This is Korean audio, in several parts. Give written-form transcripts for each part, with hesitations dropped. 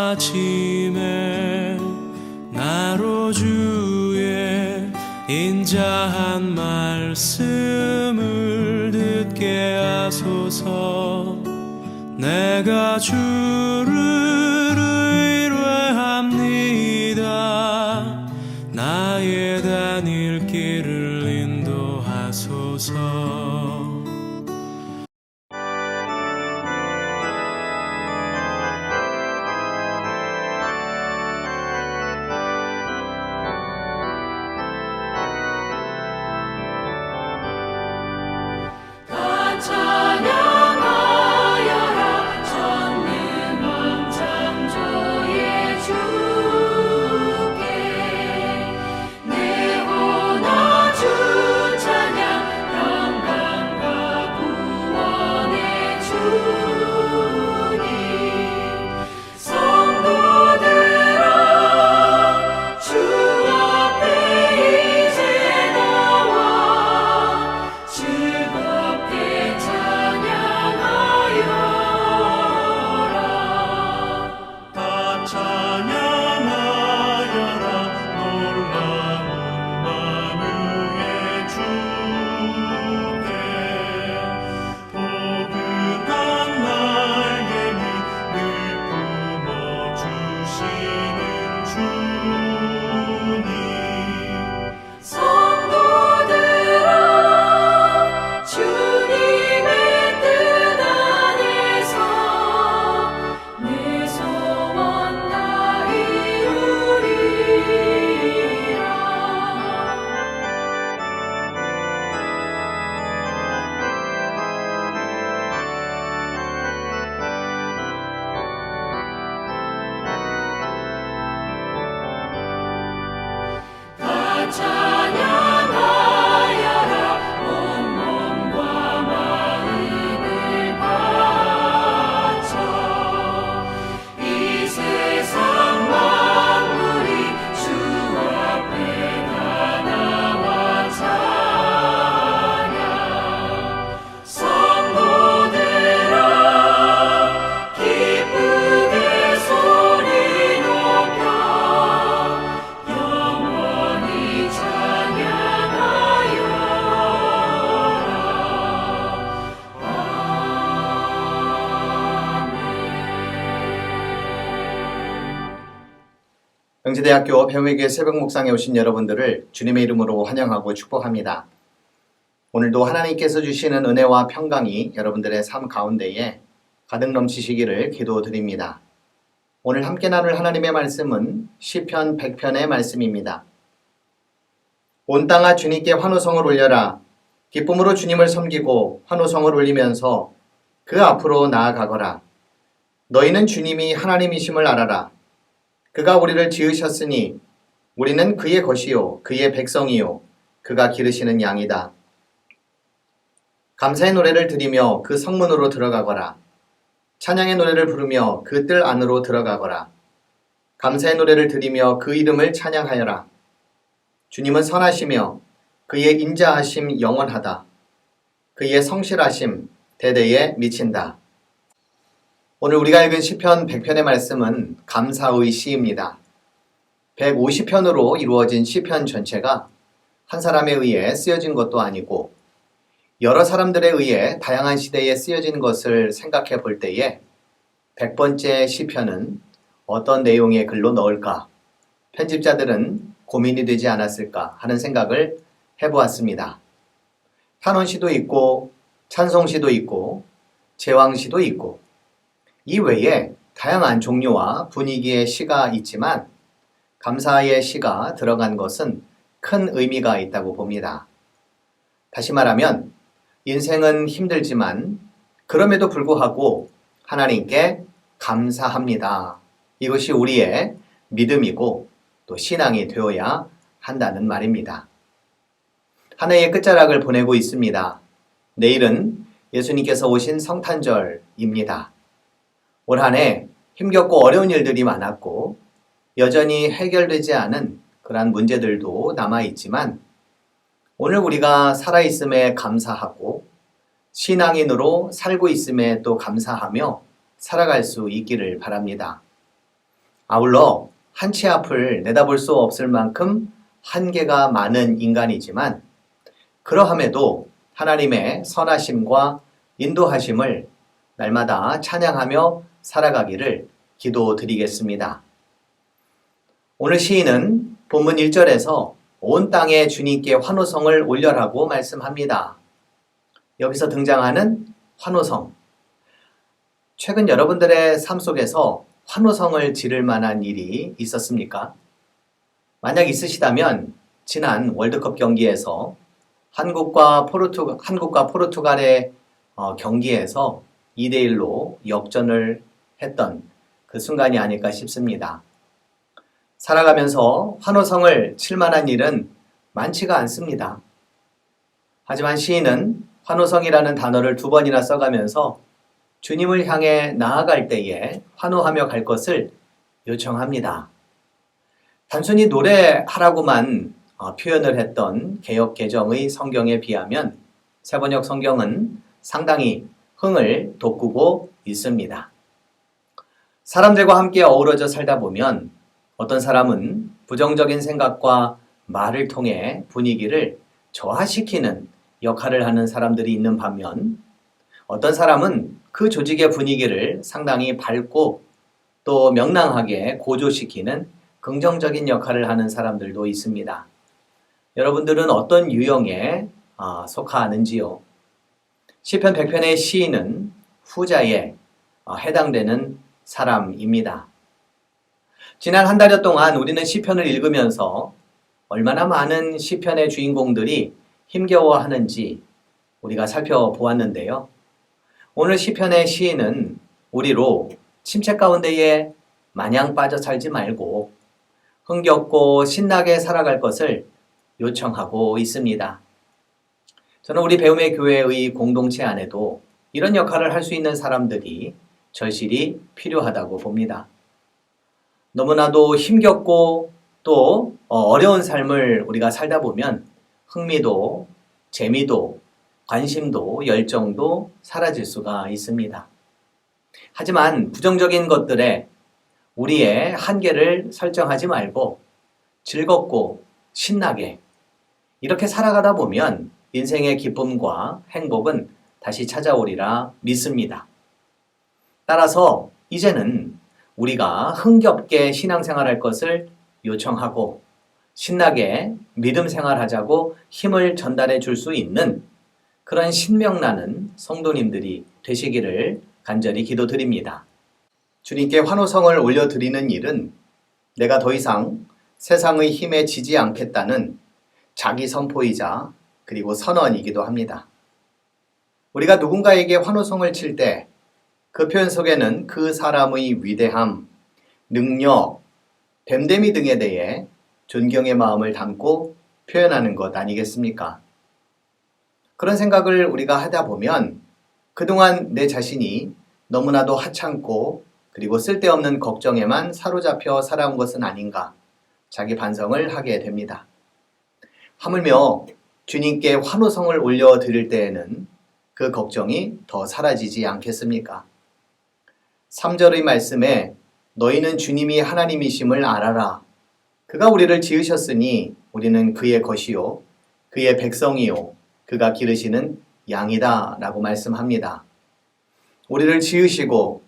아침에 나로 주의 인자한 말씀을 듣게 하소서. 내가 주를 의뢰합니다. 나의 다닐 길을 인도하소서. 영지대학교 배움의교회 새벽 묵상에 오신 여러분들을 주님의 이름으로 환영하고 축복합니다. 오늘도 하나님께서 주시는 은혜와 평강이 여러분들의 삶 가운데에 가득 넘치시기를 기도드립니다. 오늘 함께 나눌 하나님의 말씀은 시편 100편의 말씀입니다. 온 땅아 주님께 환호성을 올려라. 기쁨으로 주님을 섬기고 환호성을 올리면서 그 앞으로 나아가거라. 너희는 주님이 하나님이심을 알아라. 그가 우리를 지으셨으니 우리는 그의 것이요 그의 백성이요 그가 기르시는 양이다. 감사의 노래를 드리며 그 성문으로 들어가거라. 찬양의 노래를 부르며 그 뜰 안으로 들어가거라. 감사의 노래를 드리며 그 이름을 찬양하여라. 주님은 선하시며 그의 인자하심 영원하다. 그의 성실하심 대대에 미친다. 오늘 우리가 읽은 시편 100편의 말씀은 감사의 시입니다. 150편으로 이루어진 시편 전체가 한 사람에 의해 쓰여진 것도 아니고 여러 사람들에 의해 다양한 시대에 쓰여진 것을 생각해 볼 때에 100번째 시편은 어떤 내용의 글로 넣을까? 편집자들은 고민이 되지 않았을까 하는 생각을 해보았습니다. 탄원시도 있고 찬송시도 있고 제왕시도 있고 이 외에 다양한 종류와 분위기의 시가 있지만 감사의 시가 들어간 것은 큰 의미가 있다고 봅니다. 다시 말하면 인생은 힘들지만 그럼에도 불구하고 하나님께 감사합니다. 이것이 우리의 믿음이고 또 신앙이 되어야 한다는 말입니다. 한 해의 끝자락을 보내고 있습니다. 내일은 예수님께서 오신 성탄절입니다. 올 한 해 힘겹고 어려운 일들이 많았고 여전히 해결되지 않은 그러한 문제들도 남아있지만 오늘 우리가 살아있음에 감사하고 신앙인으로 살고 있음에 또 감사하며 살아갈 수 있기를 바랍니다. 아울러 한치 앞을 내다볼 수 없을 만큼 한계가 많은 인간이지만 그러함에도 하나님의 선하심과 인도하심을 날마다 찬양하며 살아가기를 기도드리겠습니다. 오늘 시인은 본문 1절에서 온 땅에 주님께 환호성을 올려라고 말씀합니다. 여기서 등장하는 환호성. 최근 여러분들의 삶 속에서 환호성을 지를 만한 일이 있었습니까? 만약 있으시다면 지난 월드컵 경기에서 한국과 포르투갈의 경기에서 2대1로 역전을 했던 그 순간이 아닐까 싶습니다. 살아가면서 환호성을 칠 만한 일은 많지가 않습니다. 하지만 시인은 환호성이라는 단어를 2번이나 써가면서 주님을 향해 나아갈 때에 환호하며 갈 것을 요청합니다. 단순히 노래하라고만 표현을 했던 개역 개정의 성경에 비하면 새번역 성경은 상당히 흥을 돋구고 있습니다. 사람들과 함께 어우러져 살다 보면 어떤 사람은 부정적인 생각과 말을 통해 분위기를 저하시키는 역할을 하는 사람들이 있는 반면 어떤 사람은 그 조직의 분위기를 상당히 밝고 또 명랑하게 고조시키는 긍정적인 역할을 하는 사람들도 있습니다. 여러분들은 어떤 유형에 속하는지요? 시편 100편의 시인은 후자에 해당되는 사람입니다. 지난 한 달여 동안 우리는 시편을 읽으면서 얼마나 많은 시편의 주인공들이 힘겨워하는지 우리가 살펴보았는데요. 오늘 시편의 시인은 우리로 침체 가운데에 마냥 빠져 살지 말고 흥겹고 신나게 살아갈 것을 요청하고 있습니다. 저는 우리 배움의 교회의 공동체 안에도 이런 역할을 할 수 있는 사람들이 절실히 필요하다고 봅니다. 너무나도 힘겹고 또 어려운 삶을 우리가 살다 보면 흥미도, 재미도, 관심도, 열정도 사라질 수가 있습니다. 하지만 부정적인 것들에 우리의 한계를 설정하지 말고 즐겁고 신나게 이렇게 살아가다 보면 인생의 기쁨과 행복은 다시 찾아오리라 믿습니다. 따라서 이제는 우리가 흥겹게 신앙생활할 것을 요청하고 신나게 믿음 생활하자고 힘을 전달해 줄 수 있는 그런 신명나는 성도님들이 되시기를 간절히 기도드립니다. 주님께 환호성을 올려드리는 일은 내가 더 이상 세상의 힘에 지지 않겠다는 자기 선포이자 그리고 선언이기도 합니다. 우리가 누군가에게 환호성을 칠 때 그 표현 속에는 그 사람의 위대함, 능력, 됨됨이 등에 대해 존경의 마음을 담고 표현하는 것 아니겠습니까? 그런 생각을 우리가 하다 보면 그동안 내 자신이 너무나도 하찮고 그리고 쓸데없는 걱정에만 사로잡혀 살아온 것은 아닌가 자기 반성을 하게 됩니다. 하물며 주님께 환호성을 올려드릴 때에는 그 걱정이 더 사라지지 않겠습니까? 3절의 말씀에 너희는 주님이 하나님이심을 알아라. 그가 우리를 지으셨으니 우리는 그의 것이요 그의 백성이요 그가 기르시는 양이다 라고 말씀합니다. 우리를 지으시고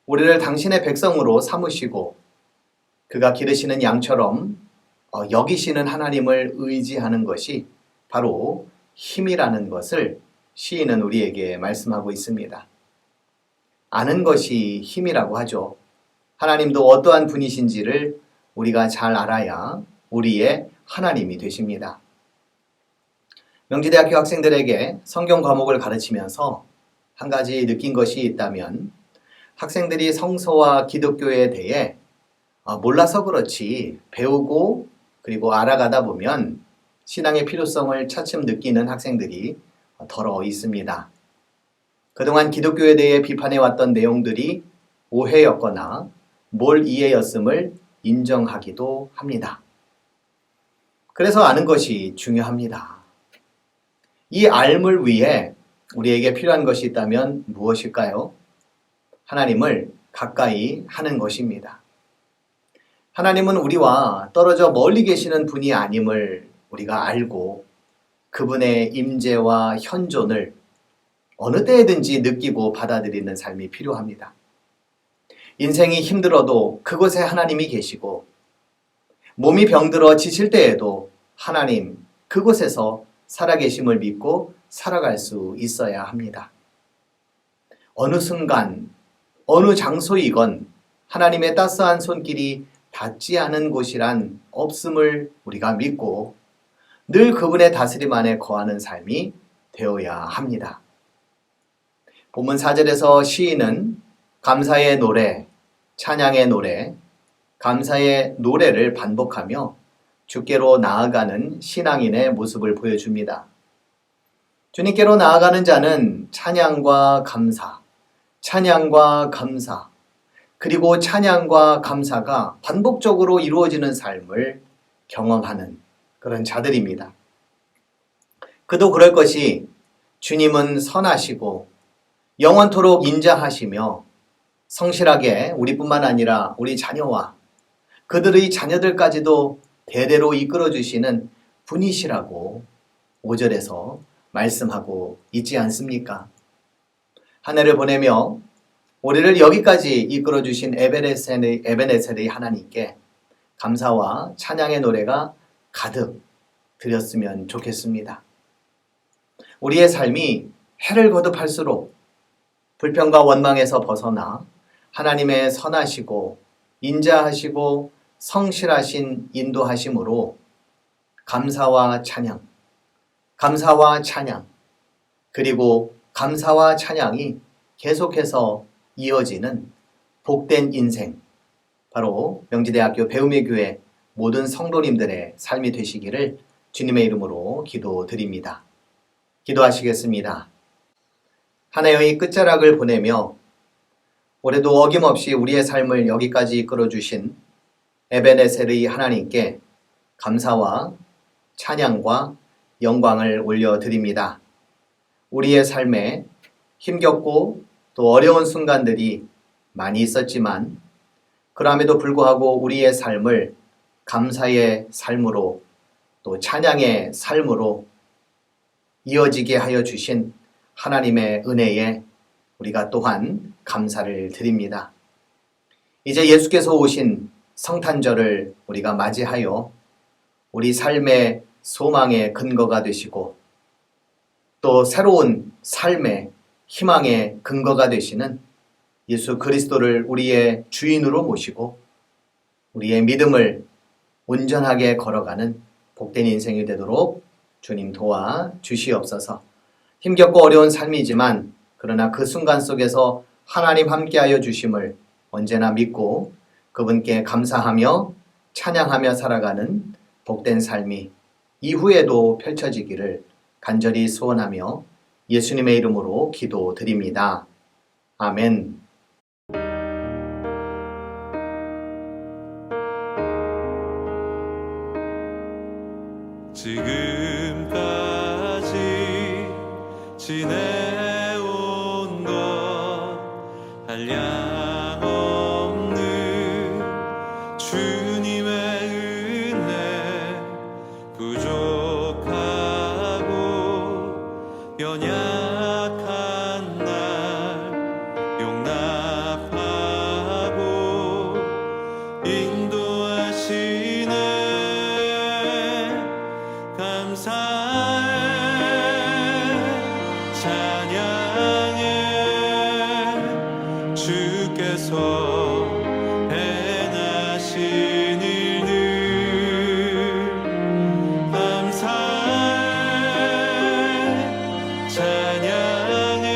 우리를 당신의 백성으로 삼으시고 그가 기르시는 양처럼 여기시는 하나님을 의지하는 것이 바로 힘이라는 것을 시인은 우리에게 말씀하고 있습니다. 아는 것이 힘이라고 하죠. 하나님도 어떠한 분이신지를 우리가 잘 알아야 우리의 하나님이 되십니다. 명지대학교 학생들에게 성경 과목을 가르치면서 한 가지 느낀 것이 있다면 학생들이 성서와 기독교에 대해 몰라서 그렇지 배우고 그리고 알아가다 보면 신앙의 필요성을 차츰 느끼는 학생들이 더러 있습니다. 그동안 기독교에 대해 비판해왔던 내용들이 오해였거나 몰이해였음을 인정하기도 합니다. 그래서 아는 것이 중요합니다. 이 알물 위에 우리에게 필요한 것이 있다면 무엇일까요? 하나님을 가까이 하는 것입니다. 하나님은 우리와 떨어져 멀리 계시는 분이 아님을 우리가 알고 그분의 임재와 현존을 어느 때든지 느끼고 받아들이는 삶이 필요합니다. 인생이 힘들어도 그곳에 하나님이 계시고 몸이 병들어 지칠 때에도 하나님 그곳에서 살아계심을 믿고 살아갈 수 있어야 합니다. 어느 순간 어느 장소이건 하나님의 따스한 손길이 닿지 않은 곳이란 없음을 우리가 믿고 늘 그분의 다스림 안에 거하는 삶이 되어야 합니다. 본문 4절에서 시인은 감사의 노래, 찬양의 노래, 감사의 노래를 반복하며 주께로 나아가는 신앙인의 모습을 보여줍니다. 주님께로 나아가는 자는 찬양과 감사, 찬양과 감사, 그리고 찬양과 감사가 반복적으로 이루어지는 삶을 경험하는 그런 자들입니다. 그도 그럴 것이 주님은 선하시고 영원토록 인자하시며 성실하게 우리뿐만 아니라 우리 자녀와 그들의 자녀들까지도 대대로 이끌어 주시는 분이시라고 5절에서 말씀하고 있지 않습니까? 한 해를 보내며 우리를 여기까지 이끌어 주신 에베네셀의 하나님께 감사와 찬양의 노래가 가득 드렸으면 좋겠습니다. 우리의 삶이 해를 거듭할수록 불평과 원망에서 벗어나 하나님의 선하시고 인자하시고 성실하신 인도하심으로 감사와 찬양, 감사와 찬양, 그리고 감사와 찬양이 계속해서 이어지는 복된 인생, 바로 명지대학교 배움의 교회 모든 성도님들의 삶이 되시기를 주님의 이름으로 기도드립니다. 기도하시겠습니다. 한 해의 끝자락을 보내며 올해도 어김없이 우리의 삶을 여기까지 이끌어주신 에베네셀의 하나님께 감사와 찬양과 영광을 올려드립니다. 우리의 삶에 힘겹고 또 어려운 순간들이 많이 있었지만 그럼에도 불구하고 우리의 삶을 감사의 삶으로 또 찬양의 삶으로 이어지게 하여 주신 하나님의 은혜에 우리가 또한 감사를 드립니다. 이제 예수께서 오신 성탄절을 우리가 맞이하여 우리 삶의 소망의 근거가 되시고 또 새로운 삶의 희망의 근거가 되시는 예수 그리스도를 우리의 주인으로 모시고 우리의 믿음을 온전하게 걸어가는 복된 인생이 되도록 주님 도와 주시옵소서. 힘겹고 어려운 삶이지만 그러나 그 순간 속에서 하나님 함께하여 주심을 언제나 믿고 그분께 감사하며 찬양하며 살아가는 복된 삶이 이후에도 펼쳐지기를 간절히 소원하며 예수님의 이름으로 기도드립니다. 아멘. 지금까지 지내온 것 한량없는 주님의 은혜 부족하고 연약한 날 용납하고 인도하시네. 감사해 찬양해 주께서 행하신 일들 감사해 찬양해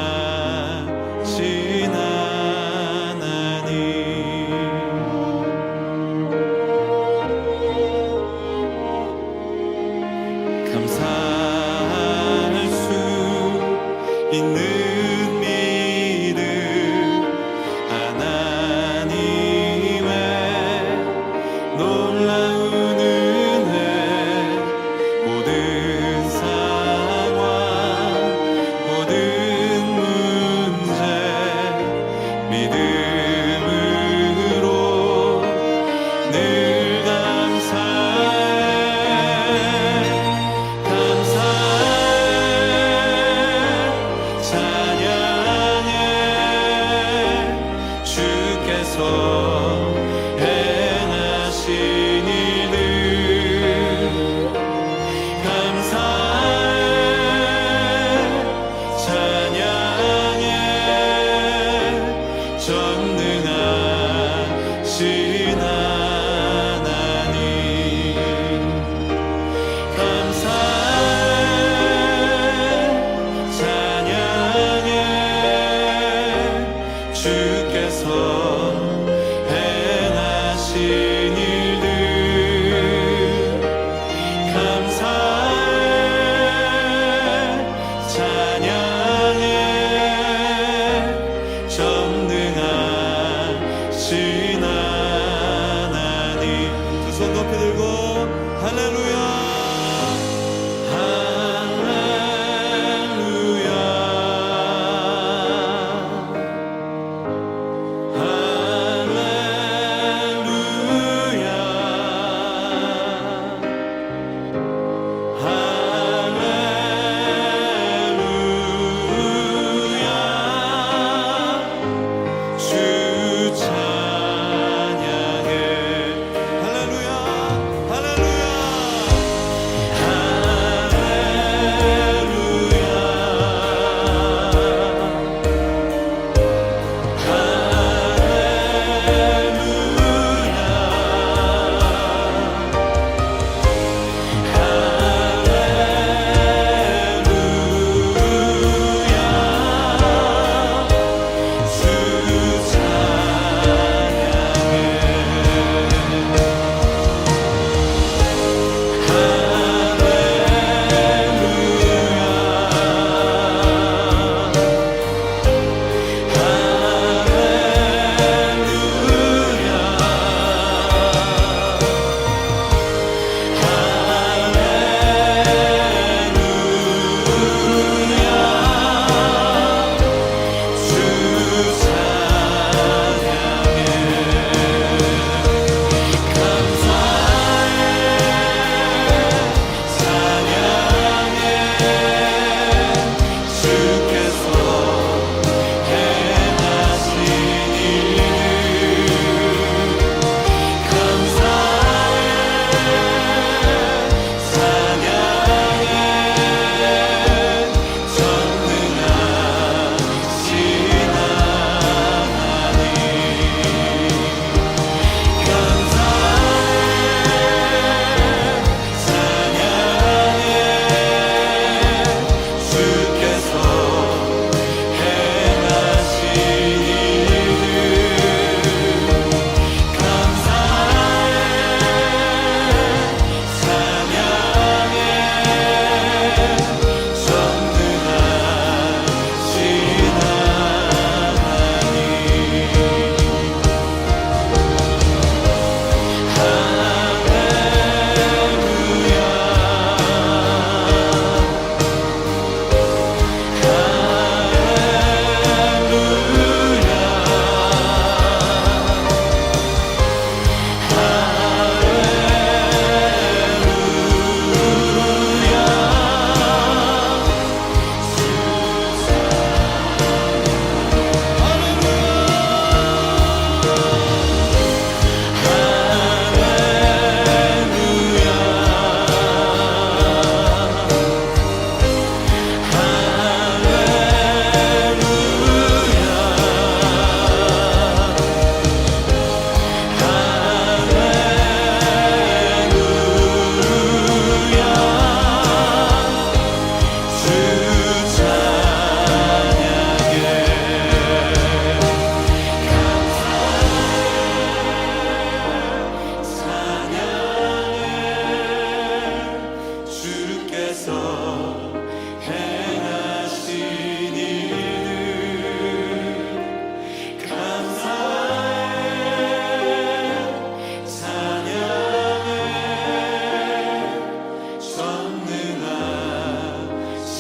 전능하신 하나님. 감사할 수 있는 믿음 하나님의 놀라운 은혜 모든 상황 모든 문제 믿음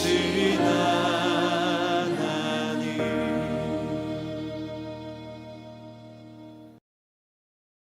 지나